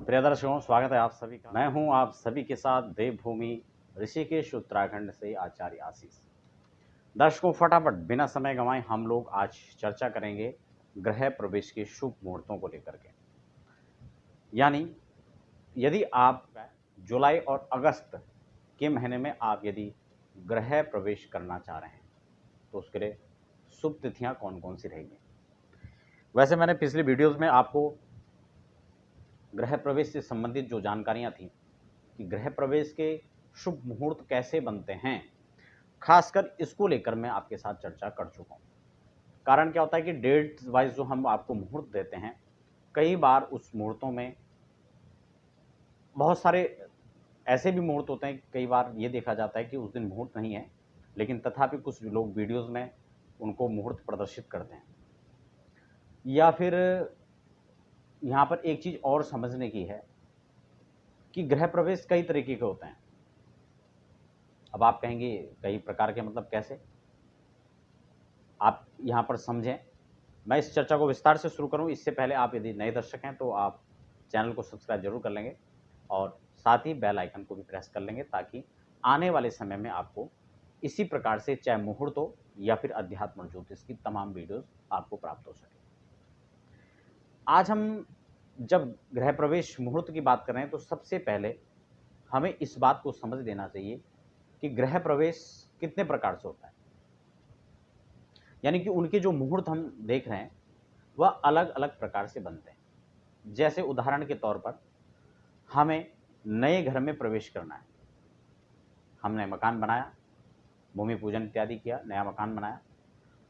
प्रिय दर्शकों, स्वागत है आप सभी का। मैं हूं आप सभी के साथ देवभूमि ऋषिकेश उत्तराखंड से आचार्य आशीष। दर्शकों, फटाफट बिना समय गंवाए हम लोग आज चर्चा करेंगे गृह प्रवेश के शुभ मुहूर्तों को लेकर के। यानी यदि आप जुलाई और अगस्त के महीने में आप यदि गृह प्रवेश करना चाह रहे हैं तो उसके लिए शुभ तिथियां कौन कौन सी रहेंगी। वैसे मैंने पिछली वीडियोज़ में आपको गृह प्रवेश से संबंधित जो जानकारियां थी कि गृह प्रवेश के शुभ मुहूर्त कैसे बनते हैं, खासकर इसको लेकर मैं आपके साथ चर्चा कर चुका हूँ। कारण क्या होता है कि डेट वाइज जो हम आपको मुहूर्त देते हैं, कई बार उस मुहूर्तों में बहुत सारे ऐसे भी मुहूर्त होते हैं, कई बार ये देखा जाता है कि उस दिन मुहूर्त नहीं है, लेकिन तथापि कुछ लोग वीडियोज़ में उनको मुहूर्त प्रदर्शित करते हैं। या फिर यहाँ पर एक चीज़ और समझने की है कि गृह प्रवेश कई तरीके के होते हैं। अब आप कहेंगे कई प्रकार के मतलब कैसे? आप यहाँ पर समझें। मैं इस चर्चा को विस्तार से शुरू करूँ इससे पहले आप यदि नए दर्शक हैं तो आप चैनल को सब्सक्राइब जरूर कर लेंगे और साथ ही बेल आइकन को भी प्रेस कर लेंगे ताकि आने वाले समय में आपको इसी प्रकार से चाहे मुहूर्त हो या फिर अध्यात्म और ज्योतिष की तमाम वीडियोस आपको प्राप्त हो सके। आज हम जब गृह प्रवेश मुहूर्त की बात कर रहे हैं तो सबसे पहले हमें इस बात को समझ लेना चाहिए कि गृह प्रवेश कितने प्रकार से होता है। यानी कि उनके जो मुहूर्त हम देख रहे हैं वह अलग अलग प्रकार से बनते हैं। जैसे उदाहरण के तौर पर हमें नए घर में प्रवेश करना है, हमने मकान बनाया, भूमि पूजन इत्यादि किया, नया मकान बनाया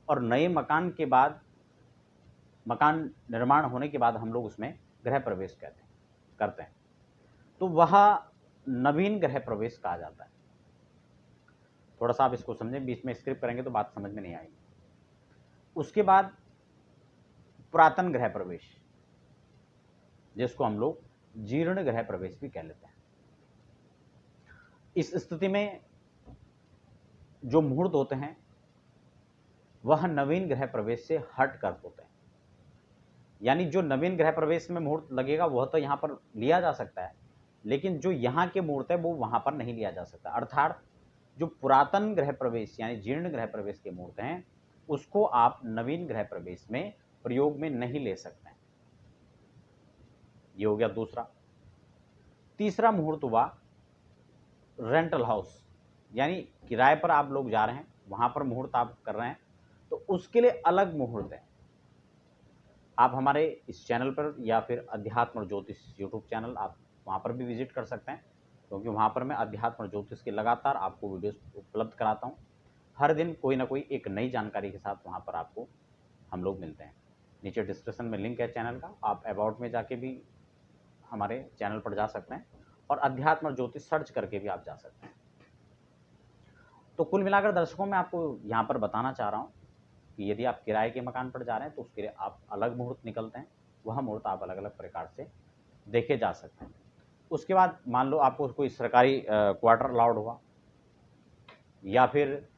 और नए मकान के बाद मकान निर्माण होने के बाद हम लोग उसमें गृह प्रवेश करते हैं तो वह नवीन गृह प्रवेश कहा जाता है। थोड़ा सा आप इसको समझें, बीच में स्किप करेंगे तो बात समझ में नहीं आएगी। उसके बाद पुरातन गृह प्रवेश, जिसको हम लोग जीर्ण गृह प्रवेश भी कह लेते हैं। इस स्थिति में जो मुहूर्त होते हैं वह नवीन गृह प्रवेश से हट कर होते हैं। यानी जो नवीन गृह प्रवेश में मुहूर्त लगेगा वह तो यहाँ पर लिया जा सकता है, लेकिन जो यहाँ के मुहूर्त है वो वहाँ पर नहीं लिया जा सकता। अर्थात जो पुरातन गृह प्रवेश यानी जीर्ण गृह प्रवेश के मुहूर्त हैं उसको आप नवीन गृह प्रवेश में प्रयोग में नहीं ले सकते हैं। ये हो गया दूसरा। तीसरा मुहूर्त हुआ रेंटल हाउस, यानी किराए पर आप लोग जा रहे हैं, वहां पर मुहूर्त आप कर रहे हैं तो उसके लिए अलग मुहूर्त है। आप हमारे इस चैनल पर या फिर अध्यात्म और ज्योतिष यूट्यूब चैनल आप वहां पर भी विजिट कर सकते हैं, क्योंकि वहां पर मैं अध्यात्म और ज्योतिष के लगातार आपको वीडियोस उपलब्ध कराता हूं। हर दिन कोई ना कोई एक नई जानकारी के साथ वहां पर आपको हम लोग मिलते हैं। नीचे डिस्क्रिप्शन में लिंक है चैनल का, आप अबाउट में जाके भी हमारे चैनल पर जा सकते हैं और अध्यात्म और ज्योतिष सर्च करके भी आप जा सकते हैं। तो कुल मिलाकर दर्शकों मैं आपको यहाँ पर बताना चाह रहा हूँ कि यदि आप किराए के मकान पर जा रहे हैं तो उसके लिए आप अलग मुहूर्त निकलते हैं, वह मुहूर्त आप अलग अलग प्रकार से देखे जा सकते हैं। उसके बाद मान लो आपको कोई सरकारी क्वार्टर अलाउड हुआ या फिर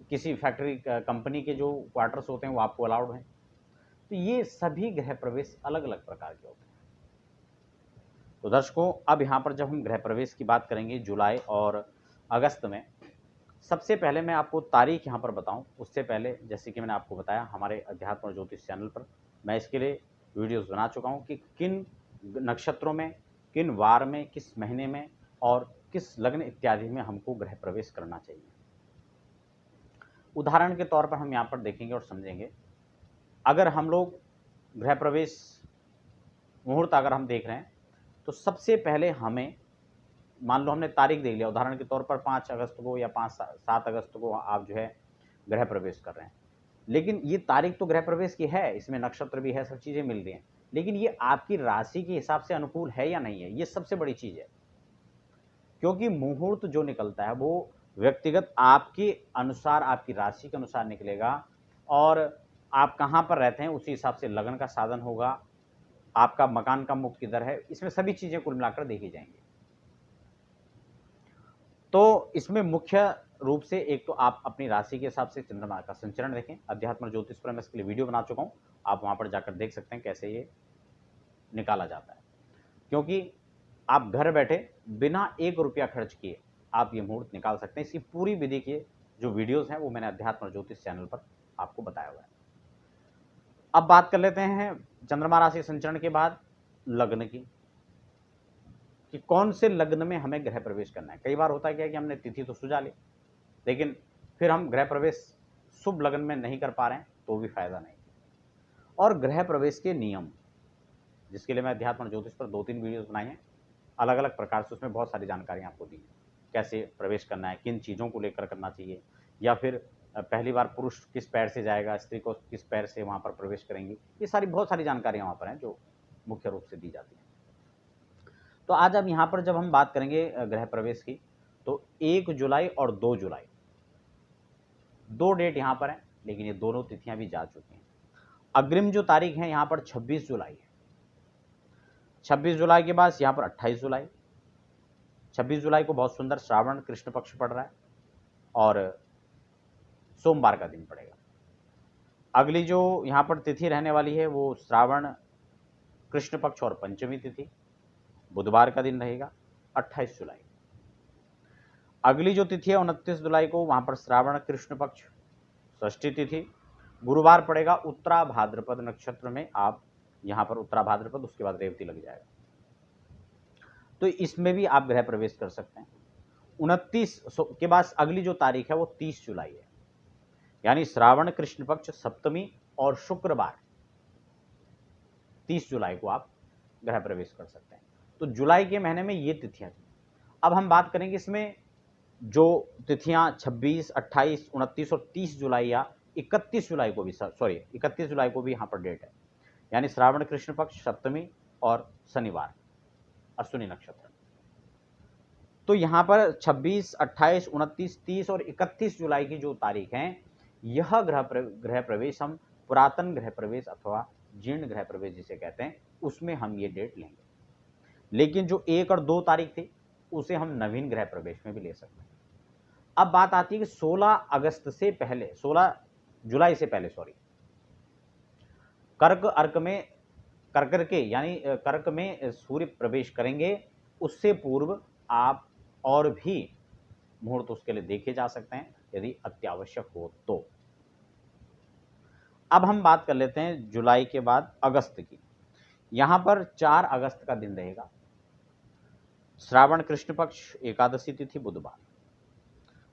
किसी फैक्ट्री कंपनी के जो क्वार्टर्स होते हैं वो आपको अलाउड हैं, तो ये सभी गृह प्रवेश अलग अलग प्रकार के होते हैं। तो दर्शकों, अब यहाँ पर जब हम गृह प्रवेश की बात करेंगे जुलाई और अगस्त में, सबसे पहले मैं आपको तारीख यहाँ पर बताऊँ उससे पहले जैसे कि मैंने आपको बताया हमारे अध्यात्म और ज्योतिष चैनल पर मैं इसके लिए वीडियोस बना चुका हूँ कि किन नक्षत्रों में, किन वार में, किस महीने में और किस लग्न इत्यादि में हमको गृह प्रवेश करना चाहिए। उदाहरण के तौर पर हम यहाँ पर देखेंगे और समझेंगे। अगर हम लोग गृह प्रवेश मुहूर्त अगर हम देख रहे हैं तो सबसे पहले हमें मान लो हमने तारीख देख लिया, उदाहरण के तौर पर 5 अगस्त को या 5-7 अगस्त को आप जो है गृह प्रवेश कर रहे हैं, लेकिन ये तारीख तो गृह प्रवेश की है, इसमें नक्षत्र भी है, सब चीज़ें मिल रही हैं, लेकिन ये आपकी राशि के हिसाब से अनुकूल है या नहीं है, ये सबसे बड़ी चीज़ है। क्योंकि मुहूर्त जो निकलता है वो व्यक्तिगत आपके अनुसार, आपकी राशि के अनुसार निकलेगा और आप कहाँ पर रहते हैं उसी हिसाब से लगन का साधन होगा, आपका मकान का मुक्ति दर है, इसमें सभी चीज़ें कुल मिलाकर देखी जाएंगी। तो इसमें मुख्य रूप से एक तो आप अपनी राशि के हिसाब से चंद्रमा का संचरण देखें। अध्यात्म ज्योतिष पर मैं इसके लिए वीडियो बना चुका हूं, आप वहां पर जाकर देख सकते हैं कैसे ये निकाला जाता है। क्योंकि आप घर बैठे बिना 1 रुपया खर्च किए आप ये मुहूर्त निकाल सकते हैं। इसकी पूरी विधि के जो वीडियोस हैं वो मैंने अध्यात्म और ज्योतिष चैनल पर आपको बताया हुआ है। अब बात कर लेते हैं चंद्रमा राशि संचरण के बाद लग्न की, कि कौन से लग्न में हमें गृह प्रवेश करना है। कई बार होता है क्या कि हमने तिथि तो सुझा ली, लेकिन फिर हम गृह प्रवेश शुभ लग्न में नहीं कर पा रहे हैं, तो भी फायदा नहीं। और गृह प्रवेश के नियम, जिसके लिए मैं अध्यात्म और ज्योतिष पर 2-3 वीडियोस बनाई हैं अलग अलग प्रकार से, उसमें बहुत सारी जानकारी आपको दी है। कैसे प्रवेश करना है, किन चीज़ों को लेकर करना चाहिए, या फिर पहली बार पुरुष किस पैर से जाएगा, स्त्री को किस पैर से वहाँ पर प्रवेश करेंगी, ये सारी बहुत सारी जानकारियाँ वहाँ पर हैं जो मुख्य रूप से दी जाती हैं। तो आज अब यहाँ पर जब हम बात करेंगे गृह प्रवेश की, तो 1 जुलाई और 2 जुलाई 2 डेट यहाँ पर हैं, लेकिन ये दोनों तिथियाँ भी जा चुकी हैं। अग्रिम जो तारीख है यहाँ पर 26 जुलाई है। 26 जुलाई के बाद यहाँ पर 28 जुलाई, 26 जुलाई को बहुत सुंदर श्रावण कृष्ण पक्ष पड़ रहा है और सोमवार का दिन पड़ेगा। अगली जो यहाँ पर तिथि रहने वाली है वो श्रावण कृष्ण पक्ष और पंचमी तिथि, बुधवार का दिन रहेगा 28 जुलाई। अगली जो तिथि है 29 जुलाई को, वहाँ पर श्रावण कृष्ण पक्ष षष्ठी तिथि, गुरुवार पड़ेगा उत्तरा भाद्रपद नक्षत्र में। आप यहाँ पर उत्तरा भाद्रपद, उसके बाद रेवती लग जाएगा, तो इसमें भी आप गृह प्रवेश कर सकते हैं। 29 के बाद अगली जो तारीख है वो 30 जुलाई है, यानी श्रावण कृष्ण पक्ष सप्तमी और शुक्रवार 30 जुलाई को आप गृह प्रवेश कर सकते हैं। तो जुलाई के महीने में ये तिथियां थी। अब हम बात करेंगे इसमें जो तिथियां 26, 28, 29 और 30 जुलाई या 31 जुलाई को भी, 31 जुलाई को भी यहाँ पर डेट है, यानी श्रावण कृष्ण पक्ष सप्तमी और शनिवार अश्विनी नक्षत्र। तो यहाँ पर 26, 28, 29, 30 और 31 जुलाई की जो तारीख हैं, यह गृह प्रवेश हम पुरातन गृह प्रवेश अथवा जीर्ण गृह प्रवेश जिसे कहते हैं, उसमें हम ये डेट लेंगे। लेकिन जो 1 और 2 तारीख थी उसे हम नवीन गृह प्रवेश में भी ले सकते हैं। अब बात आती है कि 16 अगस्त से पहले, 16 जुलाई से पहले कर्क में सूर्य प्रवेश करेंगे, उससे पूर्व आप और भी मुहूर्त उसके लिए देखे जा सकते हैं यदि अत्यावश्यक हो तो। अब हम बात कर लेते हैं जुलाई के बाद अगस्त की। यहां पर 4 अगस्त का दिन रहेगा, श्रावण कृष्ण पक्ष एकादशी तिथि बुधवार।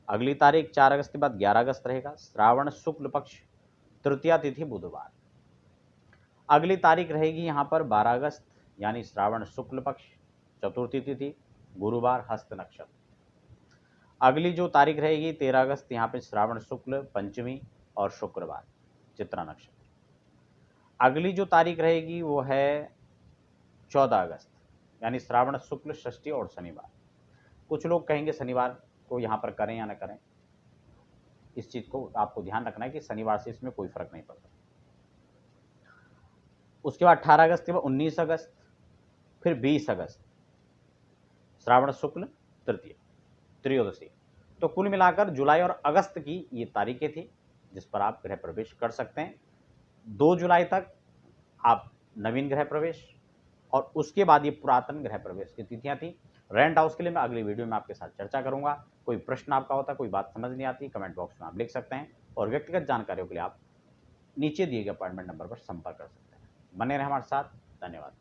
अगली तारीख 4 अगस्त के बाद 11 अगस्त रहेगा, श्रावण शुक्ल पक्ष तृतीया तिथि बुधवार। अगली तारीख रहेगी यहां पर 12 अगस्त, यानी श्रावण शुक्ल पक्ष चतुर्थी तिथि गुरुवार हस्त नक्षत्र। अगली जो तारीख रहेगी 13 अगस्त, यहाँ पे श्रावण शुक्ल पंचमी और शुक्रवार चित्रा नक्षत्र। अगली जो तारीख रहेगी वो है 14 अगस्त, यानी श्रावण शुक्ल षष्ठी और शनिवार। कुछ लोग कहेंगे शनिवार को यहाँ पर करें या ना करें, इस चीज को आपको ध्यान रखना है कि शनिवार से इसमें कोई फर्क नहीं पड़ता। उसके बाद 18 अगस्त के बाद 19 अगस्त, फिर 20 अगस्त श्रावण शुक्ल तृतीय त्रयोदशी। तो कुल मिलाकर जुलाई और अगस्त की ये तारीखें थी जिस पर आप गृह प्रवेश कर सकते हैं। 2 जुलाई तक आप नवीन गृह प्रवेश, और उसके बाद ये पुरातन गृह प्रवेश की तिथियां थी। रेंट हाउस के लिए मैं अगली वीडियो में आपके साथ चर्चा करूंगा। कोई प्रश्न आपका होता है, कोई बात समझ नहीं आती, कमेंट बॉक्स में आप लिख सकते हैं, और व्यक्तिगत जानकारियों के लिए आप नीचे दिए गए अपॉइंटमेंट नंबर पर संपर्क कर सकते हैं। बने रहें हमारे साथ। धन्यवाद।